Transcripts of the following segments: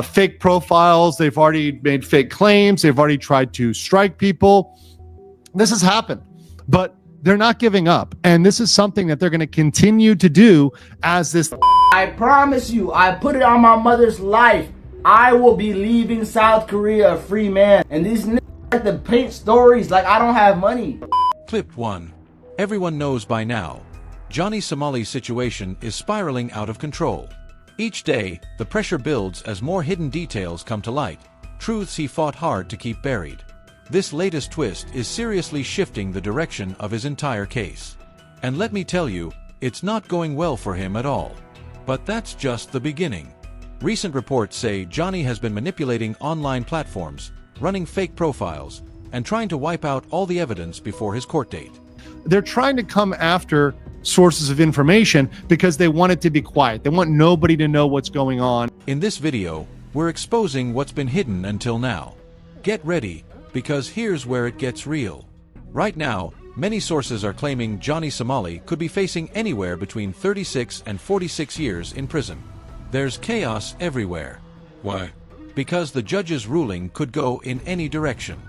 fake profiles. They've already made fake claims. They've already tried to strike people. This has happened, but they're not giving up. And this is something that they're going to continue to do as this. I promise you, I put it on my mother's life. I will be leaving South Korea a free man. And these niggas like to paint stories like I don't have money. Clip 1. Everyone knows by now, Johnny Somali's situation is spiraling out of control. Each day, the pressure builds as more hidden details come to light, truths he fought hard to keep buried. This latest twist is seriously shifting the direction of his entire case. And let me tell you, it's not going well for him at all. But that's just the beginning. Recent reports say Johnny has been manipulating online platforms, running fake profiles, and trying to wipe out all the evidence before his court date. They're trying to come after sources of information because they want it to be quiet. They want nobody to know what's going on. In this video, we're exposing what's been hidden until now. Get ready, because here's where it gets real. Right now, many sources are claiming Johnny Somali could be facing anywhere between 36 and 46 years in prison. There's chaos everywhere. Why? Because the judge's ruling could go in any direction.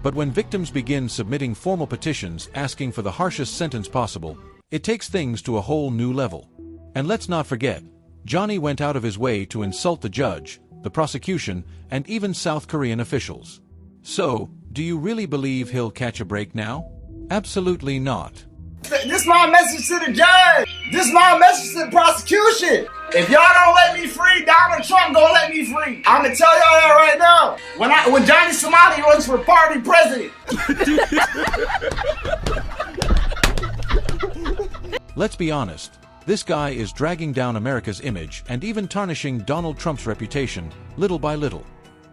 But when victims begin submitting formal petitions asking for the harshest sentence possible, it takes things to a whole new level. And let's not forget, Johnny went out of his way to insult the judge, the prosecution, and even South Korean officials. So, do you really believe he'll catch a break now? Absolutely not. This is my message to the judge. This is my message to the prosecution. If y'all don't let me free, Donald Trump gonna let me free. I'm gonna tell y'all that right now. When Johnny Somali runs for party president. Let's be honest. This guy is dragging down America's image and even tarnishing Donald Trump's reputation, little by little.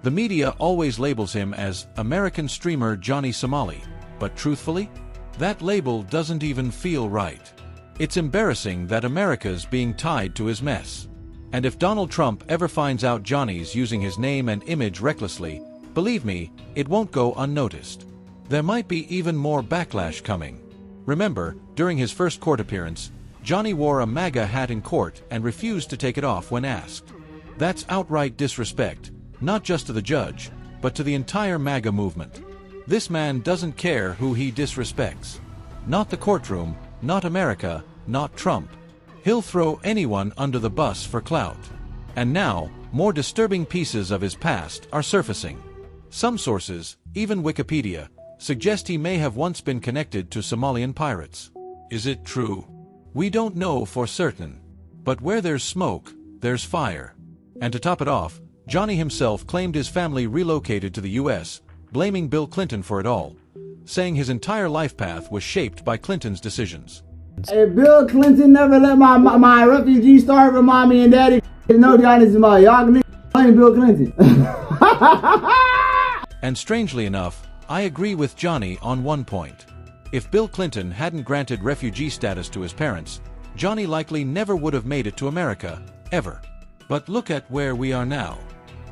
The media always labels him as American streamer Johnny Somali, but truthfully, that label doesn't even feel right. It's embarrassing that America's being tied to his mess. And if Donald Trump ever finds out Johnny's using his name and image recklessly, believe me, it won't go unnoticed. There might be even more backlash coming. Remember, during his first court appearance, Johnny wore a MAGA hat in court and refused to take it off when asked. That's outright disrespect, not just to the judge, but to the entire MAGA movement. This man doesn't care who he disrespects. Not the courtroom, not America, not Trump. He'll throw anyone under the bus for clout. And now, more disturbing pieces of his past are surfacing. Some sources, even Wikipedia, suggest he may have once been connected to Somalian pirates. Is it true? We don't know for certain. But where there's smoke, there's fire. And to top it off, Johnny himself claimed his family relocated to the US, blaming Bill Clinton for it all, saying his entire life path was shaped by Clinton's decisions. Hey, Bill Clinton never let my refugee starve with mommy and daddy. No Johnny Somali. Y'all can blame Bill Clinton. And strangely enough, I agree with Johnny on one point. If Bill Clinton hadn't granted refugee status to his parents, Johnny likely never would have made it to America, ever. But look at where we are now.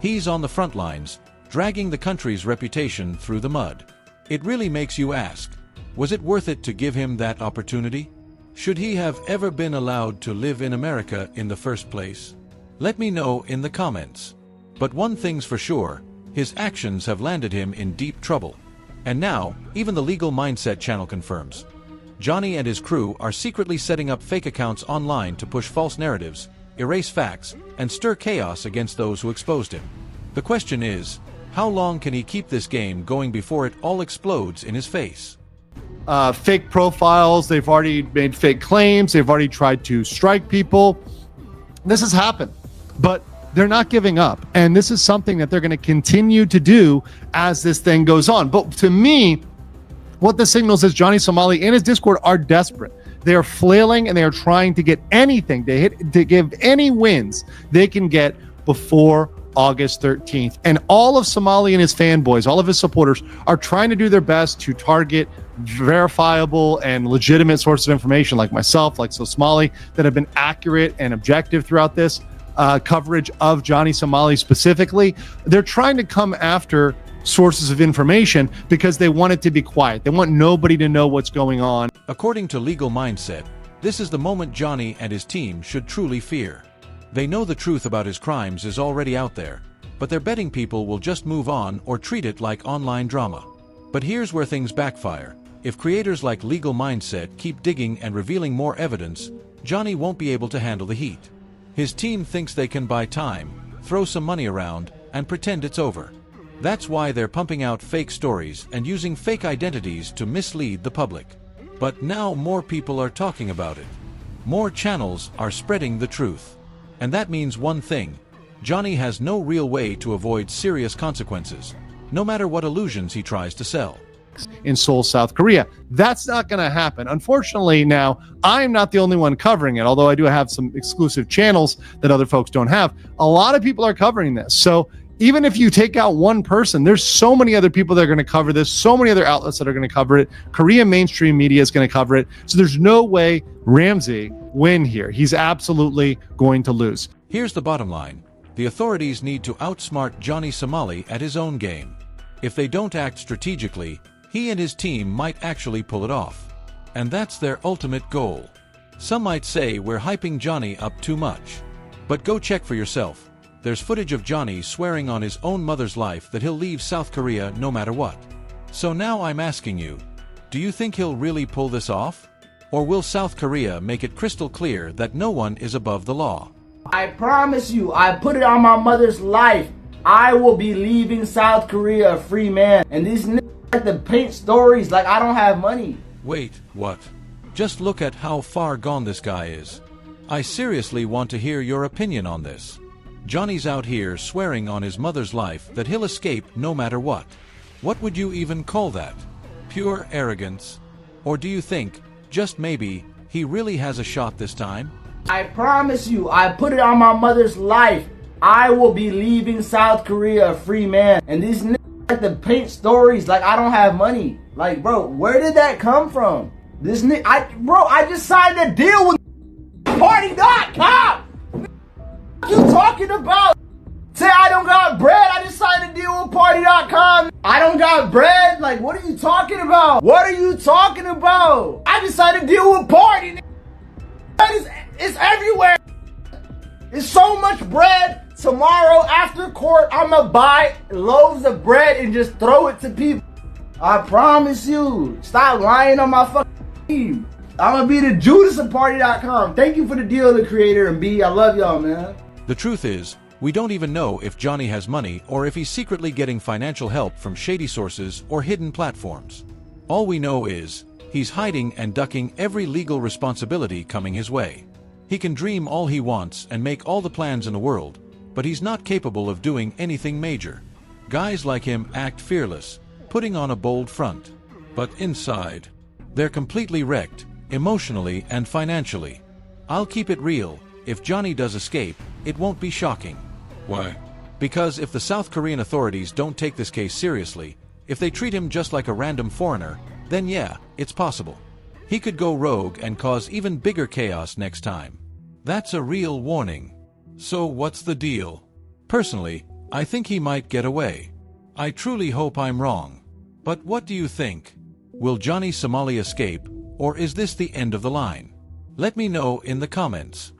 He's on the front lines, dragging the country's reputation through the mud. It really makes you ask, was it worth it to give him that opportunity? Should he have ever been allowed to live in America in the first place? Let me know in the comments. But one thing's for sure, his actions have landed him in deep trouble. And now, even the Legal Mindset channel confirms. Johnny and his crew are secretly setting up fake accounts online to push false narratives, erase facts, and stir chaos against those who exposed him. The question is, how long can he keep this game going before it all explodes in his face? Fake profiles. They've already made fake claims. They've already tried to strike people. This has happened, but they're not giving up. And this is something that they're going to continue to do as this thing goes on. But to me, what this signals is Johnny Somali and his Discord are desperate. They are flailing and they are trying to get anything to give any wins they can get before August 13th. And all of Somali and his fanboys, all of his supporters are trying to do their best to target verifiable and legitimate sources of information like myself, like Somali, that have been accurate and objective throughout this coverage of Johnny Somali specifically. They're trying to come after sources of information because they want it to be quiet. They want nobody to know what's going on. According to Legal Mindset, this is the moment Johnny and his team should truly fear. They know the truth about his crimes is already out there, but they're betting people will just move on or treat it like online drama. But here's where things backfire. If creators like Legal Mindset keep digging and revealing more evidence, Johnny won't be able to handle the heat. His team thinks they can buy time, throw some money around, and pretend it's over. That's why they're pumping out fake stories and using fake identities to mislead the public. But now more people are talking about it. More channels are spreading the truth. And that means one thing: Johnny has no real way to avoid serious consequences, no matter what illusions he tries to sell. In Seoul, South Korea. That's not going to happen. Unfortunately, now, I'm not the only one covering it, although I do have some exclusive channels that other folks don't have. A lot of people are covering this. So even if you take out one person, there's so many other people that are going to cover this, so many other outlets that are going to cover it. Korean mainstream media is going to cover it. So there's no way Ramsey win here. He's absolutely going to lose. Here's the bottom line. The authorities need to outsmart Johnny Somali at his own game. If they don't act strategically, he and his team might actually pull it off. And that's their ultimate goal. Some might say we're hyping Johnny up too much. But go check for yourself. There's footage of Johnny swearing on his own mother's life that he'll leave South Korea no matter what. So now I'm asking you, do you think he'll really pull this off? Or will South Korea make it crystal clear that no one is above the law? I promise you, I put it on my mother's life. I will be leaving South Korea a free man. And these niggas like to paint stories like I don't have money. Wait, what? Just look at how far gone this guy is. I seriously want to hear your opinion on this. Johnny's out here swearing on his mother's life that he'll escape no matter what. What would you even call that? Pure arrogance? Or do you think, just maybe, he really has a shot this time? I promise you, I put it on my mother's life. I will be leaving South Korea a free man. And these niggas like to paint stories like I don't have money. Like, bro, where did that come from? This nigga, I just signed a deal with party.com. What you talking about? Say I don't got bread. I just signed a deal with party.com. I don't got bread. Like, what are you talking about? What are you talking about? I just signed a deal with party. It's everywhere. It's so much bread. Tomorrow after court, I'ma buy loaves of bread and just throw it to people. I promise you. Stop lying on my fucking team. I'ma be the Judas of party.com. Thank you for the deal, the creator, and B, I love y'all, man. The truth is, we don't even know if Johnny has money or if he's secretly getting financial help from shady sources or hidden platforms. All we know is, he's hiding and ducking every legal responsibility coming his way. He can dream all he wants and make all the plans in the world, but he's not capable of doing anything major. Guys like him act fearless, putting on a bold front. But inside, they're completely wrecked, emotionally and financially. I'll keep it real, if Johnny does escape, it won't be shocking. Why? Because if the South Korean authorities don't take this case seriously, if they treat him just like a random foreigner, then yeah, it's possible. He could go rogue and cause even bigger chaos next time. That's a real warning. So what's the deal? Personally, I think he might get away. I truly hope I'm wrong. But what do you think? Will Johnny Somali escape, or is this the end of the line? Let me know in the comments.